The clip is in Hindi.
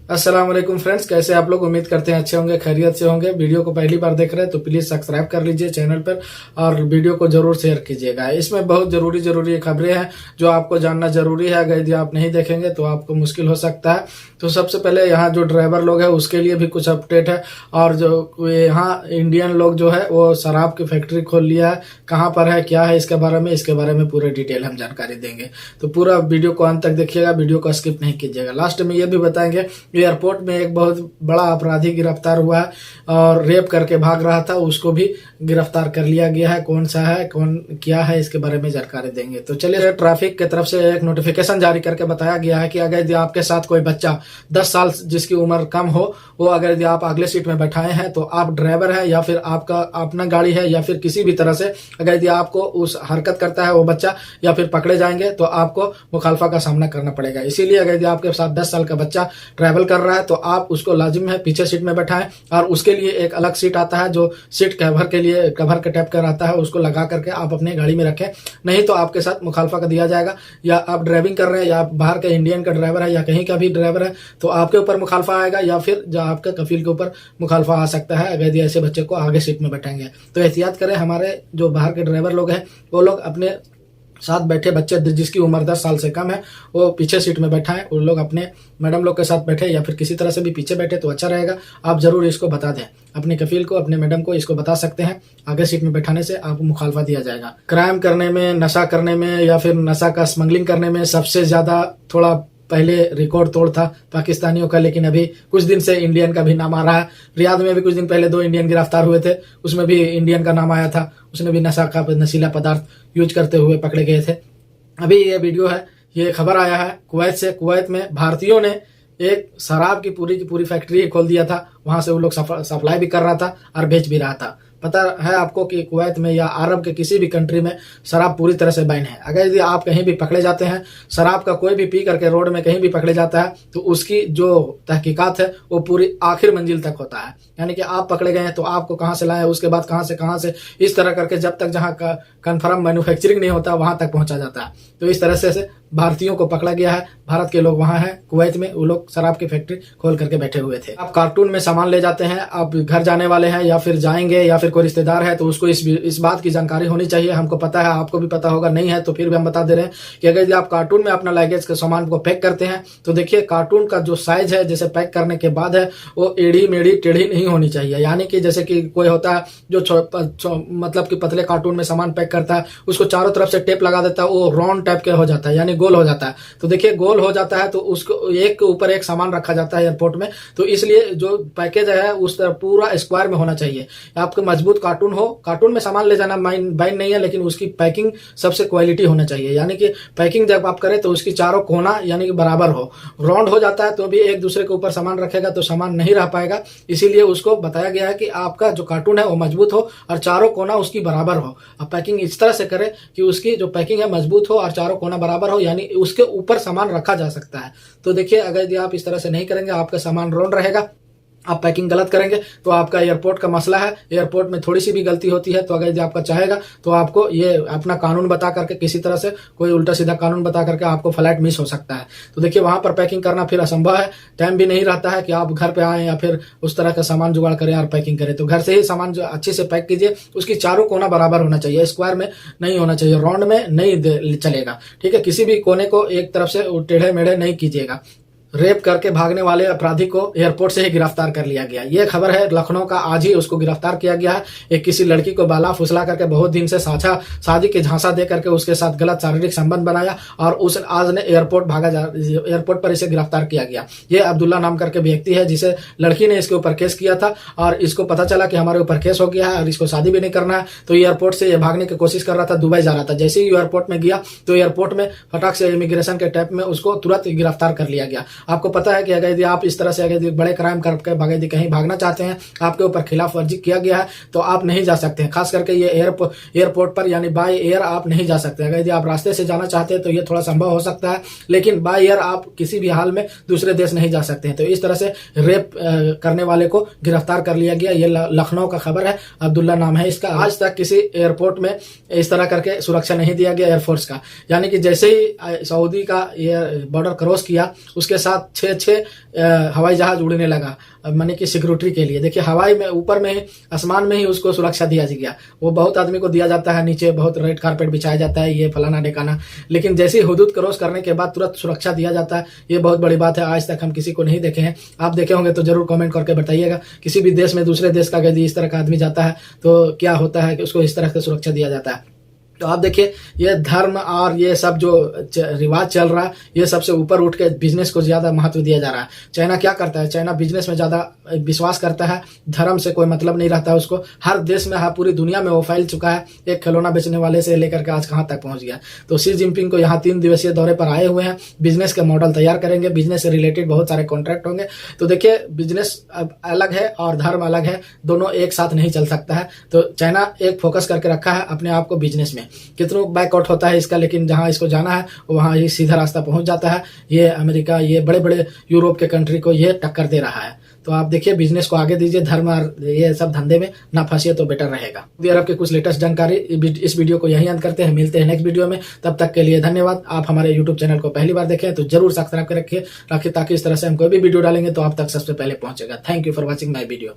अस्सलाम वालेकुम फ्रेंड्स, कैसे आप लोग? उम्मीद करते हैं अच्छे होंगे, खैरियत से होंगे। वीडियो को पहली बार देख रहे हैं तो प्लीज सब्सक्राइब कर लीजिए चैनल पर और वीडियो को जरूर शेयर कीजिएगा। इसमें बहुत जरूरी खबरें हैं जो आपको जानना जरूरी है। अगर यदि आप नहीं देखेंगे तो आपको मुश्किल हो सकता है। तो सबसे पहले यहाँ जो ड्राइवर लोग हैं उसके लिए भी कुछ अपडेट है। और जो यहाँ इंडियन लोग जो है वो शराब की फैक्ट्री खोल लिया है। कहाँ पर है, क्या है, इसके बारे में पूरे डिटेल हम जानकारी देंगे। तो पूरा वीडियो को अंत तक देखिएगा, वीडियो को स्किप नहीं कीजिएगा। लास्ट में ये भी बताएंगे एयरपोर्ट में एक बहुत बड़ा अपराधी गिरफ्तार हुआ है और रेप करके भाग रहा था, उसको भी गिरफ्तार कर लिया गया है। कौन सा है, कौन क्या है, इसके बारे में जानकारी देंगे। तो चलिए, ट्रैफिक की तरफ से एक नोटिफिकेशन जारी करके बताया गया है कि अगर यदि आपके साथ कोई बच्चा 10 साल जिसकी उम्र कम हो, वो अगर यदि आप अगले सीट में बैठाए हैं तो आप ड्राइवर है या फिर आपका अपना गाड़ी है या फिर किसी भी तरह से अगर यदि आपको उस हरकत करता है वो बच्चा या फिर पकड़े जाएंगे तो आपको मुखालफा का सामना करना पड़ेगा। इसीलिए अगर यदि आपके साथ 10 साल का बच्चा ट्रैवल कर रहा है तो आप उसको लाजिम है पीछे सीट में बैठाएं और उसके लिए एक अलग सीट आता है जो सीट कवर के लिए कवर के टाइप का रहता है, उसको लगा करके आप अपने गाड़ी में रखें। नहीं तो आपके साथ मुखालफा का दिया जाएगा। या आप ड्राइविंग कर रहे हैं या आप बाहर के इंडियन का ड्राइवर है या कहीं का भी ड्राइवर है तो आपके ऊपर मुखालफा आएगा या फिर जो आपके कफील के ऊपर मुखालफा आ सकता है अगर ऐसे बच्चे को आगे सीट में बैठाएंगे। तो एहतियात करें। हमारे जो बाहर के ड्राइवर लोग हैं वो लोग अपने साथ बैठे बच्चे जिसकी उम्र 10 साल से कम है वो पीछे सीट में बैठा है, उन लोग अपने मैडम लोग के साथ बैठे या फिर किसी तरह से भी पीछे बैठे तो अच्छा रहेगा। आप जरूर इसको बता दें अपने कफील को, अपने मैडम को, इसको बता सकते हैं। आगे सीट में बैठाने से आपको मुखालफा दिया जाएगा। क्राइम करने में, नशा करने में या फिर नशा का स्मगलिंग करने में सबसे ज्यादा थोड़ा पहले रिकॉर्ड तोड़ था पाकिस्तानियों का, लेकिन अभी कुछ दिन से इंडियन का भी नाम आ रहा है। रियाद में भी कुछ दिन पहले 2 इंडियन गिरफ्तार हुए थे, उसमें भी इंडियन का नाम आया था। उसने भी नशीला पदार्थ यूज करते हुए पकड़े गए थे। अभी ये वीडियो है, ये खबर आया है कुवैत से। कुवैत में भारतीयों ने एक शराब की पूरी फैक्ट्री खोल दिया था। वहां से वो लोग सप्लाई भी कर रहा था और बेच भी रहा था। पता है आपको कि कुवैत में या अरब के किसी भी कंट्री में शराब पूरी तरह से बैन है। अगर यदि आप कहीं भी पकड़े जाते हैं, शराब का कोई भी पी करके रोड में कहीं भी पकड़े जाता है तो उसकी जो तहकीकात है वो पूरी आखिर मंजिल तक होता है। यानी कि आप पकड़े गए हैं तो आपको कहाँ से लाए, उसके बाद कहाँ से इस तरह करके जब तक जहाँ का कन्फर्म मैन्युफैक्चरिंग नहीं होता वहां तक पहुंचा जाता है। तो इस तरह से भारतीयों को पकड़ा गया है। भारत के लोग वहां हैं कुवैत में, वो लोग शराब की फैक्ट्री खोल करके बैठे हुए थे। आप कार्टून में सामान ले जाते हैं, आप घर जाने वाले हैं या फिर जाएंगे या फिर कोई रिश्तेदार है तो उसको इस बात की जानकारी होनी चाहिए। हमको पता है, आपको भी पता होगा, नहीं है तो फिर भी हम बता दे रहे हैं कि अगर आप कार्टून में अपना लगेज के सामान को पैक करते हैं तो देखिए कार्टून का जो साइज है जैसे पैक करने के बाद है वो एड़ी मेढ़ी टेढ़ी नहीं होनी चाहिए। यानी कि जैसे कि कोई होता है जो मतलब कि पतले कार्टून में सामान पैक करता है उसको चारों तरफ से टेप लगा देता है, वो राउंड टाइप के हो जाता है यानी गोल हो जाता है। तो देखिए गोल हो जाता है तो उसको एक के ऊपर एक सामान रखा जाता है एयरपोर्ट में। तो इसलिए जो पैकेज है उस तरह पूरा स्क्वायर में होना चाहिए। आपको मजबूत कार्टून हो, कार्टून में सामान ले जाना बाइन नहीं है, लेकिन उसकी पैकिंग सबसे क्वालिटी होना चाहिए। यानी कि पैकिंग जब आप करें तो उसकी चारों कोना यानी कि बराबर हो। राउंड हो जाता है तो भी एक दूसरे के ऊपर सामान रखेगा तो सामान नहीं रह पाएगा। इसीलिए उसको बताया गया है कि आपका जो कार्टून है वो मजबूत हो और चारों कोना उसकी बराबर हो। आप पैकिंग इस तरह से करें कि उसकी जो पैकिंग है मजबूत हो और चारों कोना बराबर हो, यानी उसके ऊपर सामान रखा जा सकता है। तो देखिए अगर यदि आप इस तरह से नहीं करेंगे आपका सामान राउंड रहेगा, आप पैकिंग गलत करेंगे तो आपका एयरपोर्ट का मसला है। एयरपोर्ट में थोड़ी सी भी गलती होती है तो अगर यदि आपका चाहेगा तो आपको ये अपना कानून बता करके किसी तरह से कोई उल्टा सीधा कानून बता करके आपको फ्लाइट मिस हो सकता है। तो देखिए वहां पर पैकिंग करना फिर असंभव है। टाइम भी नहीं रहता है कि आप घर पे आए या फिर उस तरह का सामान जुगाड़ करें और पैकिंग करें। तो घर से ही सामान जो अच्छे से पैक कीजिए, उसकी चारों कोना बराबर होना चाहिए, स्क्वायर में नहीं होना चाहिए, राउंड में नहीं चलेगा। ठीक है, किसी भी कोने को एक तरफ से टेढ़े मेढ़े नहीं कीजिएगा। रेप करके भागने वाले अपराधी को एयरपोर्ट से ही गिरफ्तार कर लिया गया। यह खबर है लखनऊ का, आज ही उसको गिरफ्तार किया गया है। एक किसी लड़की को बाला फुसला करके बहुत दिन से शादी के झांसा दे करके उसके साथ गलत शारीरिक संबंध बनाया और उस आज ने एयरपोर्ट पर इसे गिरफ्तार किया गया। ये अब्दुल्ला नाम करके व्यक्ति है जिसे लड़की ने इसके ऊपर केस किया था और इसको पता चला कि हमारे ऊपर केस हो गया है और इसको शादी भी नहीं करना है। तो एयरपोर्ट से भागने की कोशिश कर रहा था, दुबई जा रहा था। जैसे ही एयरपोर्ट में गया तो एयरपोर्ट में फटाक से इमिग्रेशन के टाइप में उसको तुरंत गिरफ्तार कर लिया गया। आपको पता है कि अगर यदि आप इस तरह से अगर बड़े क्राइम करके कहीं भागना चाहते हैं, आपके ऊपर खिलाफ वर्जी किया गया है तो आप नहीं जा सकते हैं। खास करके ये एयरपोर्ट पर यानी बाय एयर आप नहीं जा सकते। अगर यदि आप रास्ते से जाना चाहते हैं तो ये थोड़ा संभव हो सकता है, लेकिन बाय एयर आप किसी भी हाल में दूसरे देश नहीं जा सकते हैं। तो इस तरह से रेप करने वाले को गिरफ्तार कर लिया गया। ये लखनऊ का खबर है, अब्दुल्ला नाम है इसका। आज तक किसी एयरपोर्ट में इस तरह करके सुरक्षा नहीं दिया गया एयरफोर्स का। यानी कि जैसे ही सऊदी का ये बॉर्डर क्रॉस किया उसके साथ 6 हवाई जहाज उड़ने लगा, माने कि सिक्योरिटी के लिए। देखिए हवाई में ऊपर में ही, आसमान में ही उसको सुरक्षा दिया गया। वो बहुत आदमी को दिया जाता है, नीचे बहुत रेड कारपेट बिछाया जाता है, ये फलाना ढिकाना, लेकिन जैसे ही हुदूद क्रॉस करने के बाद तुरंत सुरक्षा दिया जाता है। ये बहुत बड़ी बात है, आज तक हम किसी को नहीं देखे हैं। आप देखे होंगे तो जरूर कमेंट करके बताइएगा। किसी भी देश में, दूसरे देश का यदि इस तरह का आदमी जाता है तो क्या होता है कि उसको इस तरह से सुरक्षा दिया जाता है। तो आप देखिए ये धर्म और ये सब जो रिवाज चल रहा है, ये सबसे ऊपर उठ के बिजनेस को ज्यादा महत्व दिया जा रहा है। चाइना क्या करता है, चाइना बिजनेस में ज्यादा विश्वास करता है, धर्म से कोई मतलब नहीं रहता है उसको। हर देश में, हर पूरी दुनिया में वो फैल चुका है, एक खिलौना बेचने वाले से लेकर के आज कहाँ तक पहुंच गया। तो शी जिनपिंग को यहाँ 3 दिवसीय दौरे पर आए हुए हैं, बिजनेस के मॉडल तैयार करेंगे, बिजनेस से रिलेटेड बहुत सारे कॉन्ट्रैक्ट होंगे। तो देखिए बिजनेस अलग है और धर्म अलग है, दोनों एक साथ नहीं चल सकता है। तो चाइना एक फोकस करके रखा है अपने आप को बिजनेस में, कितनों बैकआउट होता है इसका, लेकिन जहां इसको जाना है वहां ही सीधा रास्ता पहुंच जाता है। ये अमेरिका, ये बड़े बड़े यूरोप के कंट्री को ये टक्कर दे रहा है। तो आप देखिए बिजनेस को आगे दीजिए, धर्म और ये सब धंधे में ना फंसिए तो बेटर रहेगा। सऊदी अरब के कुछ लेटेस्ट जानकारी, इस वीडियो को यहीं अंत करते हैं, मिलते हैं नेक्स्ट वीडियो में। तब तक के लिए धन्यवाद। आप हमारे यूट्यूब चैनल को पहली बार देखें तो जरूर सब्सक्राइब कर रखिए ताकि इस तरह से हम कोई भी वीडियो डालेंगे तो आप तक सबसे पहले पहुंचेगा। Thank you for watching my video.